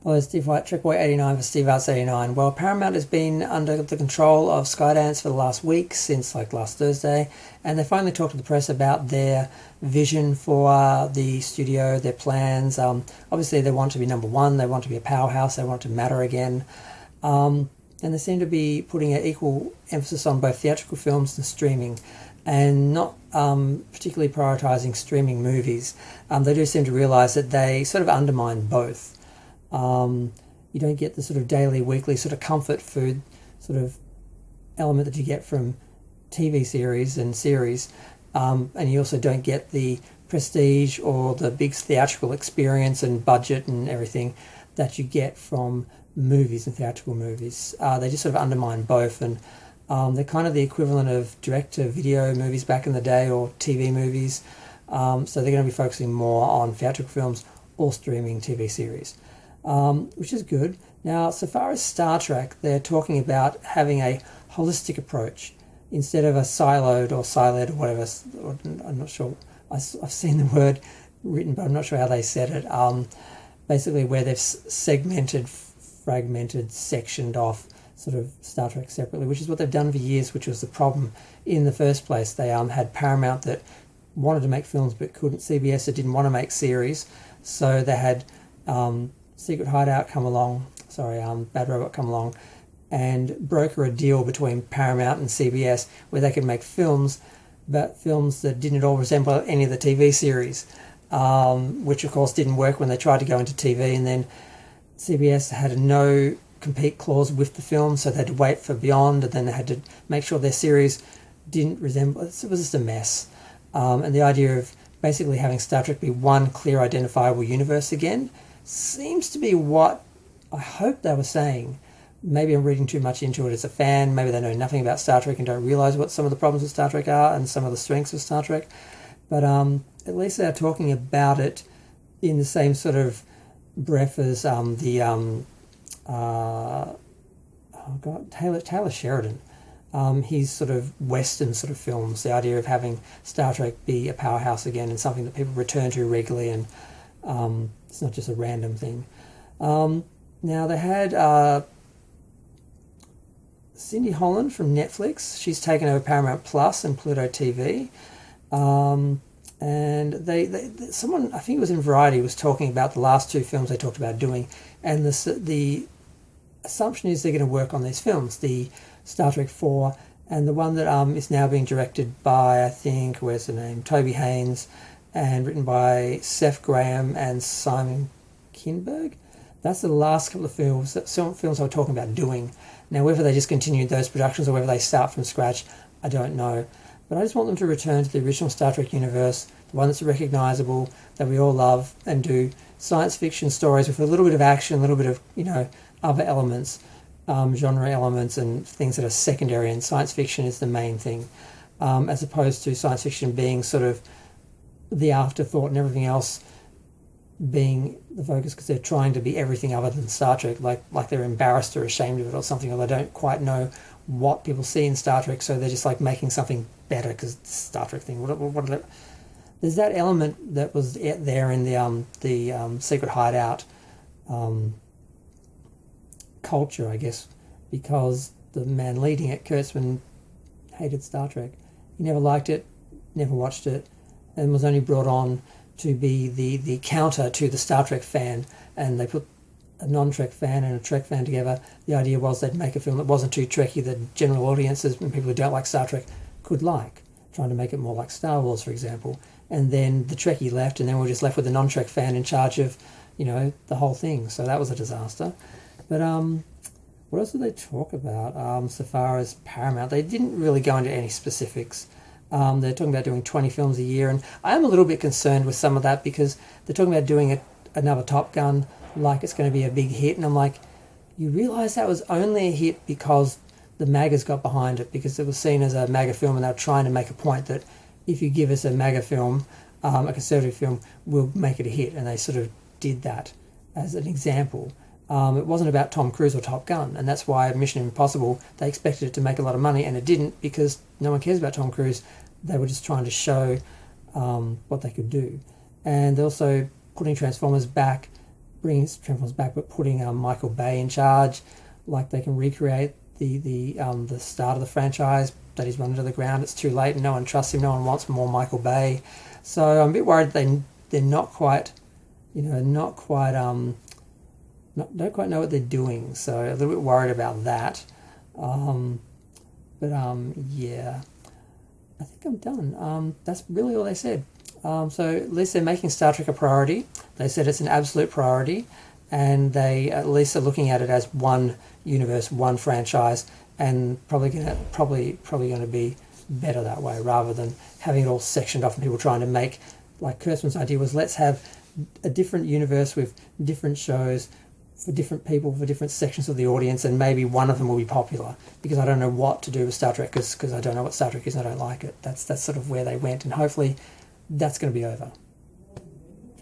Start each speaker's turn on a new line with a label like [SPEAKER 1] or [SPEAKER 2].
[SPEAKER 1] Hello, Steve White, Trickboy 89 for Steve Arts 89. Well, Paramount has been under the control of Skydance for the last week, since like last Thursday, and they finally talked to the press about their vision for the studio, their plans. Obviously, they want to be number one, they want to be a powerhouse, they want to matter again. And they seem to be putting an equal emphasis on both theatrical films and streaming, and not particularly prioritising streaming movies. They do seem to realise that they sort of undermine both. You don't get the sort of daily, weekly sort of comfort food sort of element that you get from TV series and series, and you also don't get the prestige or the big theatrical experience and budget and everything that you get from movies and theatrical movies. They just sort of undermine both, and they're kind of the equivalent of direct-to-video movies back in the day, or TV movies. So they're going to be focusing more on theatrical films or streaming TV series. Which is good. Now, so far as Star Trek, they're talking about having a holistic approach instead of a siloed or siloed or whatever. I'm not sure. I've seen the word written, but I'm not sure how they said it. Basically, where they've segmented, fragmented, sectioned off sort of Star Trek separately, which is what they've done for years, which was the problem in the first place. They had Paramount that wanted to make films but couldn't. CBS that didn't want to make series, so they had Secret Hideout come along, Bad Robot come along, and broker a deal between Paramount and CBS where they could make films, but films that didn't at all resemble any of the TV series, which of course didn't work when they tried to go into TV, and then CBS had a no compete clause with the film, so they had to wait for Beyond, and then they had to make sure their series didn't resemble. It was just a mess. And the idea of basically having Star Trek be one clear identifiable universe again seems to be what I hope they were saying. Maybe I'm reading too much into it as a fan. Maybe they know nothing about Star Trek and don't realise what some of the problems with Star Trek are and some of the strengths of Star Trek. But at least they're talking about it in the same sort of breath as Taylor Sheridan. His sort of Western sort of films, the idea of having Star Trek be a powerhouse again and something that people return to regularly, and it's not just a random thing. Now they had Cindy Holland from Netflix. She's taken over Paramount Plus and Pluto TV. And they someone, I think it was in Variety, was talking about the last two films they talked about doing, and the assumption is they're going to work on these films, the Star Trek 4, and the one that is now being directed by, I think, where's the name, Toby Haynes, and written by Seth Graham and Simon Kinberg. That's the last couple of films I were talking about doing. Now, whether they just continued those productions or whether they start from scratch, I don't know. But I just want them to return to the original Star Trek universe, the one that's recognisable, that we all love, and do science fiction stories with a little bit of action, a little bit of, other elements, genre elements and things that are secondary, and science fiction is the main thing, as opposed to science fiction being sort of the afterthought and everything else being the focus, because they're trying to be everything other than Star Trek, like they're embarrassed or ashamed of it or something, or they don't quite know what people see in Star Trek, so they're just like making something better because it's a Star Trek thing. There's that element that was there in the Secret Hideout culture, I guess, because the man leading it, Kurtzman, hated Star Trek. He never liked it, never watched it, and was only brought on to be the counter to the Star Trek fan, and they put a non-Trek fan and a Trek fan together. The idea was they'd make a film that wasn't too Trekky, that general audiences and people who don't like Star Trek could like, trying to make it more like Star Wars, for example. And then the Trekkie left, and then we're just left with a non-Trek fan in charge of, the whole thing. So that was a disaster. But what else did they talk about so far as Paramount? They didn't really go into any specifics. They're talking about doing 20 films a year, and I am a little bit concerned with some of that, because they're talking about doing another Top Gun like it's going to be a big hit, and I'm like, you realise that was only a hit because the MAGAs got behind it, because it was seen as a MAGA film, and they were trying to make a point that if you give us a MAGA film, a conservative film, we'll make it a hit, and they sort of did that as an example. It wasn't about Tom Cruise or Top Gun, and that's why Mission Impossible, they expected it to make a lot of money, and it didn't, because no one cares about Tom Cruise. They were just trying to show what they could do. And also putting Transformers back bringing Transformers back, but putting Michael Bay in charge, like they can recreate the start of the franchise that he's run into the ground. It's too late, and no one trusts him. No one wants more Michael Bay. So I'm a bit worried they're not quite, don't quite know what they're doing. So a little bit worried about that. Yeah, I think I'm done. That's really all they said. So at least they're making Star Trek a priority. They said it's an absolute priority, and they at least are looking at it as one universe, one franchise, and probably going to be better that way, rather than having it all sectioned off and people trying to make, like Kurtzman's idea was, let's have a different universe with different shows for different people, for different sections of the audience, and maybe one of them will be popular, because I don't know what to do with Star Trek, because I don't know what Star Trek is and I don't like it. That's sort of where they went, and hopefully that's going to be over.